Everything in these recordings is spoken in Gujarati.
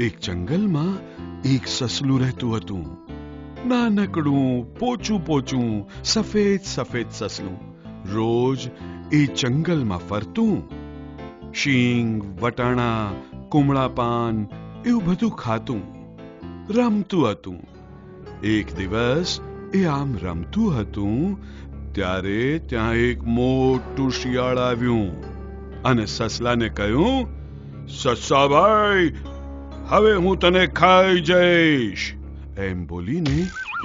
એક જંગલમાં એક સસલું રહેતું હતું. નાનકડું પોચું પોચું સફેદ સફેદ સસલું રોજ એ જંગલમાં ફરતું. શીંગ, વટાણા, કુમળા પાન એવું બધું ખાતું, રમતું હતું. એક દિવસ એ આમ રમતું હતું ત્યારે ત્યાં એક મોટું શિયાળ આવ્યું અને સસલાને કહ્યું, સસાભાઈ, હવે હું તને ખાઈ જઈશ. એમ બોલીને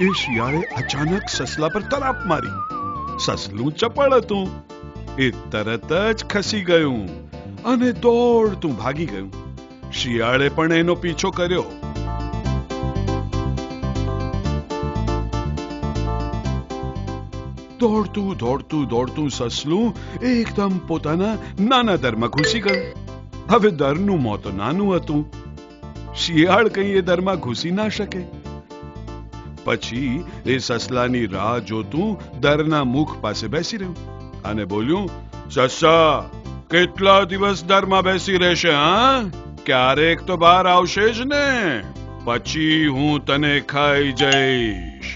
એ શિયાળે અચાનક સસલા પર તરાપ મારી. સસલું ચપળ હતું, એ તરત જ ખસી ગયું અને દોડતું ભાગી ગયું. શિયાળે પણ એનો પીછો કર્યો. દોડતું દોડતું દોડતું સસલું એકદમ પોતાના નાના દરમાં ઘૂસી ગયું. હવે દરનું મોં તો નાનું હતું, શિયાળ કઈ એ દરમાં ઘૂસી ના શકે. પછી એ સસલાની રાહ જોતું દરના મુખ પાસે બેસી રહ્યું અને બોલ્યું, સસા, કેટલા દિવસ દરમાં બેસી રહેશે? હા, ક્યારેક તો બહાર આવશે જ ને, પછી હું તને ખાઈ જઈશ.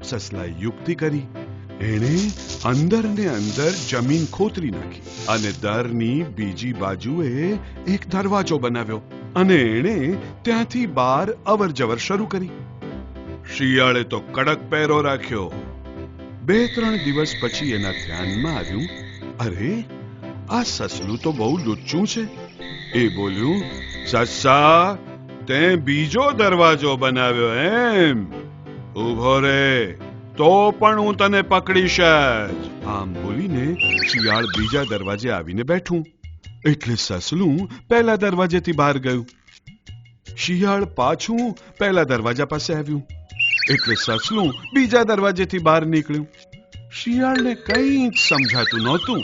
સસલાએ યુક્તિ કરી. એણે અંદર ને અંદર જમીન ખોતરી નાખી અને દરની બીજી બાજુએ એક દરવાજો બનાવ્યો અને એણે ત્યાંથી બહાર અવર જવર શરૂ કરી. શિયાળે તો કડક પહેરો રાખ્યો. 2-3 દિવસ પછી એના ધ્યાનમાં આવ્યું, અરે, આ સસલું તો બહુ લુચ્ચું છે. એ બોલ્યું, સસા, તે બીજો દરવાજો બનાવ્યો એમ? ઉભો રે, તો પણ હું તને પકડીશ જ. આમ બોલીને શિયાળ બીજા દરવાજે આવીને બેઠું એટલે સસલું પહેલા દરવાજેથી બહાર ગયું. શિયાળ પાછું પહેલા દરવાજા પાસે આવ્યું એટલે સસલું બીજા દરવાજેથી બહાર નીકળ્યું. શિયાળને કંઈ જ સમજાતું નહોતું.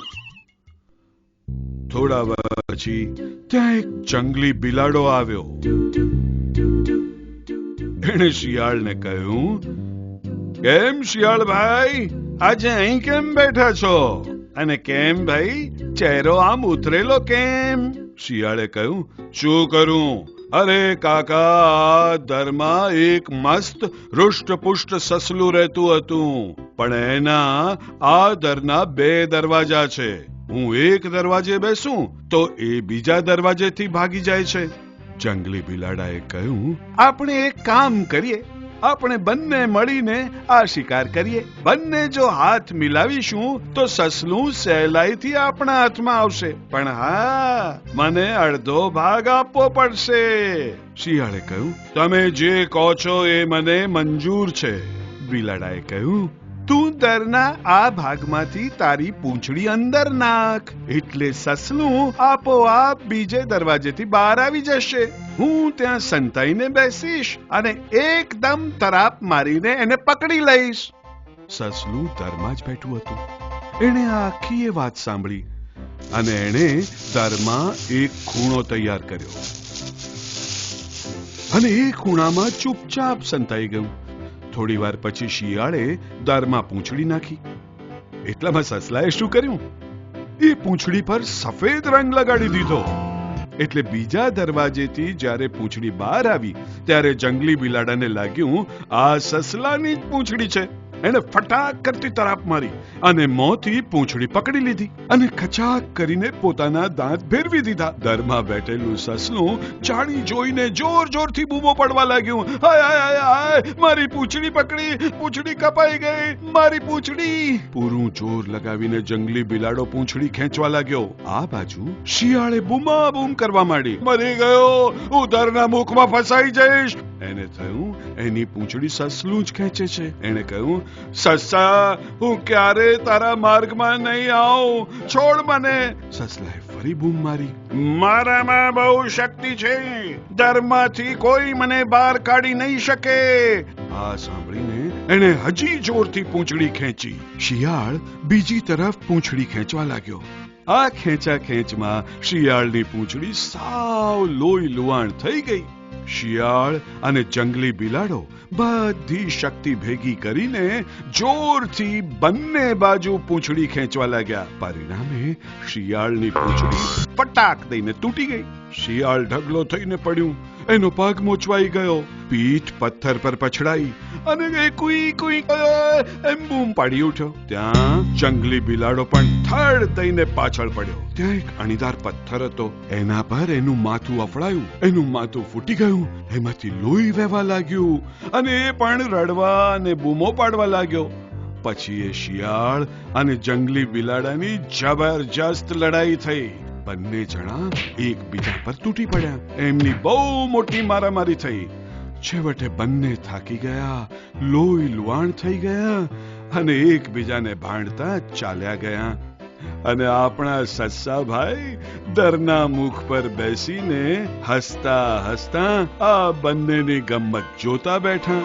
થોડા પછી ત્યાં એક જંગલી બિલાડો આવ્યો. એણે શિયાળને કહ્યું, કેમ શિયાળભાઈ, આજે અહીં કેમ બેઠા છો? અને કેમ ભાઈ, ચહેરો આમ ઉતરેલો કેમ? શિયાળે કહ્યું, શું કરું? અરે કાકા, દરમાં એક મસ્ત હૃષ્ટપુષ્ટ સસલું રહેતું હતું, પણ એના આ દરના 2 દરવાજા છે. હું એક દરવાજે બેસું તો એ બીજા દરવાજેથી ભાગી જાય છે. જંગલી બિલાડાએ કહ્યું, આપણે એક કામ કરીએ, આપણે બંને મળીને આ શિકાર કરીએ. બંને જો હાથ મિલાવીશું તો સસલું સહેલાઈથી આપણા હાથમાં આવશે, પણ હા, મને અડધો ભાગ આપવો પડશે. શિયાળે કહ્યું, તમે જે કહો છો એ મને મંજૂર છે. બિલાડાએ કહ્યું, તું દરના આ ભાગમાંથી તારી પૂંછડી અંદર નાખ એટલે સસલું આપોઆપ બીજે દરવાજેથી બહાર આવી જશે. હું ત્યાં સંતાઈને બેસીશ અને એકદમ તરાપ મારીને એને પકડી લઈશ. સસલું દરમાં જ બેઠું હતું. એણે આખી એ વાત સાંભળી અને એણે દરમાં એક ખૂણો તૈયાર કર્યો અને એ ખૂણામાં ચૂપચાપ સંતાઈ ગયું. થોડી વાર પછી શિયાળે દરમાં પૂંછડી નાખી. એટલામાં સસલાએ શું કર્યું? એ પૂંછડી પર સફેદ રંગ લગાડી દીધો. એટલે બીજા દરવાજેથી જ્યારે પૂંછડી બહાર આવી ત્યારે જંગલી બિલાડાને લાગ્યું આ સસલાની જ પૂંછડી છે. એને ફટાક કરતી તરાપ મારી અને મોંથી પૂંછડી પકડી લીધી અને ખચાક કરીને પોતાના દાંત ભેરવી દીધા. દરમાં બેઠેલું સસલું જાણી જોઈને જોર જોરથી બૂમો પડવા લાગ્યું, હાય હાય હાય હાય, મારી પૂંછડી પકડી, પૂંછડી કપાઈ ગઈ, મારી પૂંછડી. પૂરું જોર લગાવીને જંગલી બિલાડો પૂંછડી ખેંચવા લાગ્યો. આ બાજુ શિયાળે બૂમાબૂમ કરવા માંડી, મરી ગયો, હું દરના મુખમાં ફસાઈ જઈશ. એને થયું એની પૂંછડી સસલું જ ખેંચે છે. એને કહ્યું, સસા, હું ક્યારે તારા માર્ગમાં નહીં આવું, છોડ મને. સસલાએ ફરી બૂમ મારી, મારામાં બહુ શક્તિ છે, દરમાંથી કોઈ મને બહાર કાઢી નહીં શકે. આ સાંભળીને એણે હજી જોરથી પૂંછડી ખેંચી. શિયાળ બીજી તરફ પૂંછડી ખેંચવા લાગ્યો. આ ખેંચા ખેંચમાં શિયાળની પૂંછડી સાવ લોહી લુહાણ થઈ ગઈ. શિયાળ અને જંગલી બિલાડો બધી શક્તિ ભેગી કરીને જોરથી બંને બાજુ પૂંછડી ખેંચવા લાગ્યા. પરિણામે શિયાળની પૂંછડી ફટાક દઈને તૂટી ગઈ. શિયાળ ઢગલો થઈને પડ્યું. એનો પગ મોચવાઈ ગયો, પીઠ પથ્થર પર પછડાઈ અને એ કુઈ કુઈ એમ બૂમ પાડી ઉઠ્યો. ત્યાં જંગલી બિલાડો પણ થડ દઈને પાછળ પડ્યો. ત્યાં એક અણીદાર પથ્થર હતો, એના પર એનું માથું અફડાયું, એનું માથું ફૂટી ગયું, એમાંથી લોહી વહેવા લાગ્યું અને એ પણ રડવા અને બૂમો પાડવા લાગ્યો. પછી એ શિયાળ અને જંગલી બિલાડાની જબરજસ્ત લડાઈ થઈ. બંને જણા એકબીજા પર તૂટી પડ્યા. એમની બહુ મોટી મારામારી થઈ. છેવટે બંને થાકી ગયા, લોહી લુહાણ થઈ ગયા અને એકબીજાને ભાંડતા ચાલ્યા ગયા. અને આપણા સસ્સાભાઈ દરના મુખ પર બેસીને હસતા હસતા આ બંનેની ગમ્મત જોતા બેઠા.